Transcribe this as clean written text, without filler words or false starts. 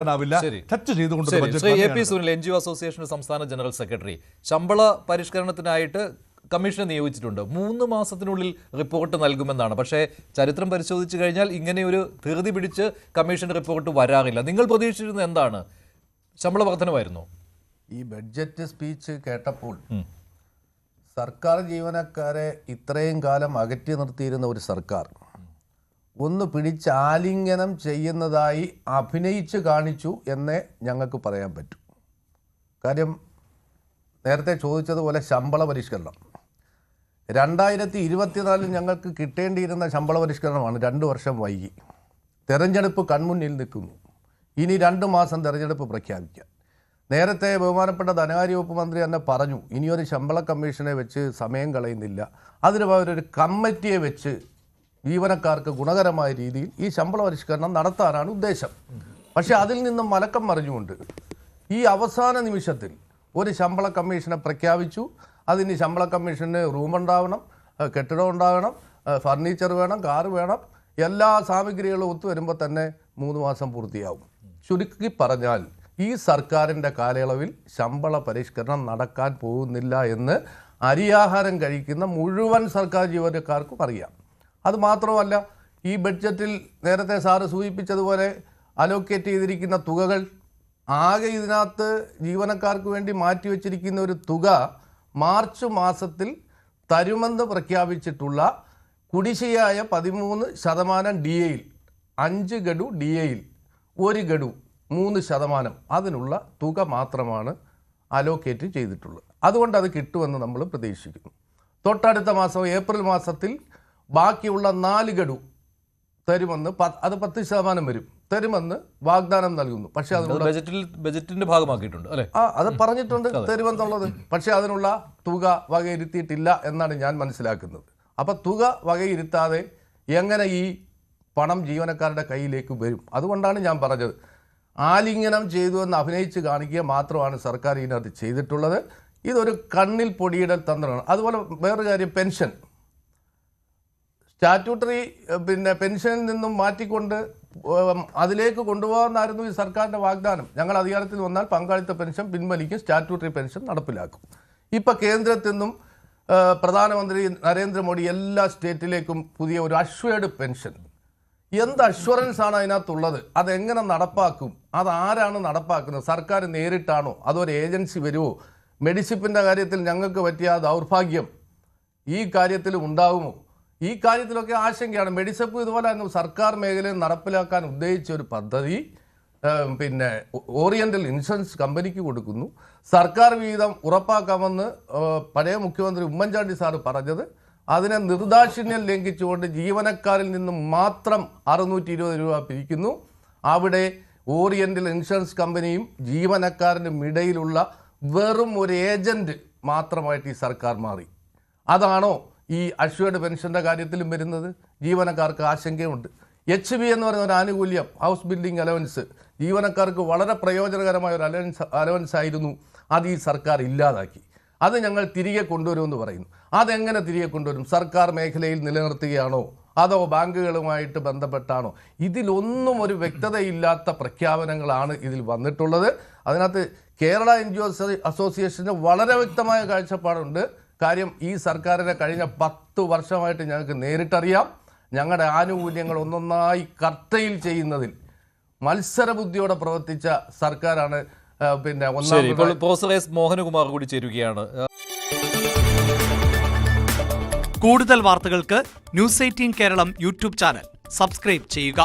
Touch ചെയ്തുകൊണ്ട് AP Sunil NGO association സംസ്ഥാന general secretary ശമ്പള പരിഷ്കരണത്തിനായിട്ട് കമ്മീഷനെ നിയോഗിച്ചിട്ടുണ്ട്. 3 മാസത്തിനുള്ളിൽ റിപ്പോർട്ട് നൽകുമെന്നാണ്. പക്ഷേ ചരിത്രം പരിശോധിച്ചു കഴിഞ്ഞാൽ ഇങ്ങനെ ഒരു ധൃതി പിടിച്ച് കമ്മീഷൻ റിപ്പോർട്ട് വരാറില്ല. നിങ്ങൾ പ്രതീക്ഷിച്ചിരുന്നത് എന്താണ്? ശമ്പള വർധനമായിരുന്നു. ഈ ബഡ്ജറ്റ് സ്പീച്ച് കേട്ടപ്പോൾ സർക്കാർ ജീവനക്കാരെ ഇത്രയും കാലം അകറ്റി നിർത്തിയിരുന്ന ഒരു സർക്കാർ ഒന്ന് പിടിച്ച് ആലിംഗനം ചെയ്യുന്നതായി അഭിനയിച്ച് കാണിച്ചു എന്നേ ഞങ്ങൾക്ക് പറയാൻ പറ്റൂ. കാര്യം നേരത്തെ ചോദിച്ചതുപോലെ ശമ്പള പരിഷ്കരണം 2024 ഞങ്ങൾക്ക് കിട്ടേണ്ടിയിരുന്ന ശമ്പള പരിഷ്കരണമാണ് 2 വർഷം വൈകി. തെരഞ്ഞെടുപ്പ് കൺമുന്നിൽ നിൽക്കുന്നു. ഇനി 2 മാസം തെരഞ്ഞെടുപ്പ് പ്രഖ്യാപിക്കാൻ. നേരത്തെ ബഹുമാനപ്പെട്ട ധനകാര്യ വകുപ്പ് മന്ത്രി തന്നെ പറഞ്ഞു, ഇനിയൊരു ശമ്പള കമ്മീഷനെ വെച്ച് സമയം കളയുന്നില്ല, അതിന് പകരം ഒരു കമ്മിറ്റിയെ വെച്ച് ജീവനക്കാർക്ക് ഗുണകരമായ രീതിയിൽ ഈ ശമ്പള പരിഷ്കരണം നടത്താനാണ് ഉദ്ദേശം. പക്ഷേ അതിൽ നിന്നും മലക്കം മറിഞ്ഞുകൊണ്ട് ഈ അവസാന നിമിഷത്തിൽ ഒരു ശമ്പള കമ്മീഷനെ പ്രഖ്യാപിച്ചു. അതിന് ശമ്പള കമ്മീഷന് റൂമുണ്ടാവണം, കെട്ടിടം ഉണ്ടാകണം, ഫർണിച്ചർ വേണം, കാറ് വേണം, എല്ലാ സാമഗ്രികളും ഒത്തുവരുമ്പോൾ തന്നെ 3 മാസം പൂർത്തിയാവും. ചുരുക്കി പറഞ്ഞാൽ ഈ സർക്കാരിൻ്റെ കാലയളവിൽ ശമ്പള പരിഷ്കരണം നടക്കാൻ പോകുന്നില്ല എന്ന് അരിയാഹാരം കഴിക്കുന്ന മുഴുവൻ സർക്കാർ ജീവനക്കാർക്കും അറിയാം. അതുമാത്രമല്ല, ഈ ബഡ്ജറ്റിൽ നേരത്തെ സാറ് സൂചിപ്പിച്ചതുപോലെ അലോക്കേറ്റ് ചെയ്തിരിക്കുന്ന തുകകൾ ആകെ ഇതിനകത്ത് ജീവനക്കാർക്ക് വേണ്ടി മാറ്റിവെച്ചിരിക്കുന്ന ഒരു തുക മാർച്ച് മാസത്തിൽ തരുമെന്ന് പ്രഖ്യാപിച്ചിട്ടുള്ള കുടിശ്ശികയായ 13% DAയിൽ 5 ഗഡു DAയിൽ 1 ഗഡു 3% അതിനുള്ള തുക മാത്രമാണ് അലോക്കേറ്റ് ചെയ്തിട്ടുള്ളത്. അതുകൊണ്ട് അത് കിട്ടുമെന്ന് നമ്മൾ പ്രതീക്ഷിക്കുന്നു. തൊട്ടടുത്ത മാസം ഏപ്രിൽ മാസത്തിൽ ബാക്കിയുള്ള 4 ഗഡു തരുമെന്ന്, അത് 10% വരും, തരുമെന്ന് വാഗ്ദാനം നൽകുന്നു. പക്ഷെ അതിനുള്ള ബജറ്റിന്റെ ഭാഗമാക്കിയിട്ടുണ്ട് അല്ലേ? അത് പറഞ്ഞിട്ടുണ്ട് തരുമെന്നുള്ളത്. പക്ഷെ അതിനുള്ള തുക വകയിരുത്തിയിട്ടില്ല എന്നാണ് ഞാൻ മനസ്സിലാക്കുന്നത്. അപ്പം തുക വകയിരുത്താതെ എങ്ങനെ ഈ പണം ജീവനക്കാരുടെ കയ്യിലേക്ക് വരും? അതുകൊണ്ടാണ് ഞാൻ പറഞ്ഞത്, ആലിംഗനം ചെയ്തു എന്ന് അഭിനയിച്ച് കാണിക്കുക മാത്രമാണ് സർക്കാർ ഇതിനകത്ത് ചെയ്തിട്ടുള്ളത്. ഇതൊരു കണ്ണിൽ പൊടിയിടൽ തന്ത്രമാണ്. അതുപോലെ വേറൊരു കാര്യം, പെൻഷൻ സ്റ്റാറ്റ്യൂട്ടറി പെൻഷനിൽ നിന്നും മാറ്റിക്കൊണ്ട് അതിലേക്ക് കൊണ്ടുപോകാമെന്നായിരുന്നു ഈ സർക്കാരിൻ്റെ വാഗ്ദാനം. ഞങ്ങൾ അധികാരത്തിൽ വന്നാൽ പങ്കാളിത്ത പെൻഷൻ പിൻവലിക്കും, സ്റ്റാറ്റ്യൂട്ടറി പെൻഷൻ നടപ്പിലാക്കും. ഇപ്പം കേന്ദ്രത്തിൽ നിന്നും പ്രധാനമന്ത്രി നരേന്ദ്രമോദി എല്ലാ സ്റ്റേറ്റിലേക്കും പുതിയ ഒരു അഷ്വേർഡ് പെൻഷൻ. എന്ത് അഷ്വറൻസ് ആണ് അതിനകത്തുള്ളത്? അതെങ്ങനെ നടപ്പാക്കും? അതാരാണ് നടപ്പാക്കുന്നത്? സർക്കാർ നേരിട്ടാണോ അതോ ഒരു ഏജൻസി വരുമോ? മെഡിസിപ്പിൻ്റെ കാര്യത്തിൽ ഞങ്ങൾക്ക് പറ്റിയ ദൗർഭാഗ്യം ഈ കാര്യത്തിലും ഉണ്ടാകുമോ? ഈ കാര്യത്തിലൊക്കെ ആശങ്കയാണ്. മെഡിസപ്പ് ഇതുപോലെ സർക്കാർ മേഖലയിൽ നടപ്പിലാക്കാൻ ഉദ്ദേശിച്ച ഒരു പദ്ധതി ഓറിയൻ്റൽ ഇൻഷുറൻസ് കമ്പനിക്ക് കൊടുക്കുന്നു. സർക്കാർ വിഹിതം ഉറപ്പാക്കാമെന്ന് പഴയ മുഖ്യമന്ത്രി ഉമ്മൻചാണ്ടി സാറ് പറഞ്ഞത്, അതിനെ നിർദാക്ഷിണ്യം ലംഘിച്ചുകൊണ്ട് ജീവനക്കാരിൽ നിന്നും മാത്രം 620 രൂപ പിരിക്കുന്നു. അവിടെ ഓറിയൻ്റൽ ഇൻഷുറൻസ് കമ്പനിയും ജീവനക്കാരനും ഇടയിലുള്ള വെറും ഒരു ഏജൻറ്റ് മാത്രമായിട്ട് ഈ സർക്കാർ മാറി. അതാണോ ഈ അഷ്വേർഡ് പെൻഷൻ്റെ കാര്യത്തിലും വരുന്നത്? ജീവനക്കാർക്ക് ആശങ്കയുണ്ട്. HB എന്ന് പറയുന്ന ഒരു ആനുകൂല്യം, ഹൗസ് ബിൽഡിംഗ് അലവൻസ്, ജീവനക്കാർക്ക് വളരെ പ്രയോജനകരമായ ഒരു അലവൻസ് ആയിരുന്നു. അത് ഈ സർക്കാർ ഇല്ലാതാക്കി. അത് ഞങ്ങൾ തിരികെ കൊണ്ടുവരുമെന്ന് പറയുന്നു. അതെങ്ങനെ തിരികെ കൊണ്ടുവരും? സർക്കാർ മേഖലയിൽ നിലനിർത്തുകയാണോ അതോ ബാങ്കുകളുമായിട്ട് ബന്ധപ്പെട്ടാണോ? ഇതിലൊന്നും ഒരു വ്യക്തതയില്ലാത്ത പ്രഖ്യാപനങ്ങളാണ് ഇതിൽ വന്നിട്ടുള്ളത്. അതിനകത്ത് കേരള NGO അസോസിയേഷന് വളരെ വ്യക്തമായ കാഴ്ചപ്പാടുണ്ട്. കാര്യം ഈ സർക്കാരിനെ കഴിഞ്ഞ 10 വർഷമായിട്ട് ഞങ്ങൾക്ക് നേരിട്ടറിയാം. ഞങ്ങളുടെ ആനുകൂല്യങ്ങൾ ഒന്നൊന്നായി കർട്ടയിൽ ചെയ്യുന്നതിൽ മത്സരബുദ്ധിയോടെ പ്രവർത്തിച്ച സർക്കാരാണ്. Professor S. മോഹനകുമാർ കൂടി ചേരുകയാണ്. കൂടുതൽ വാർത്തകൾക്ക് News 18 Keralam YouTube channel subscribe ചെയ്യുക.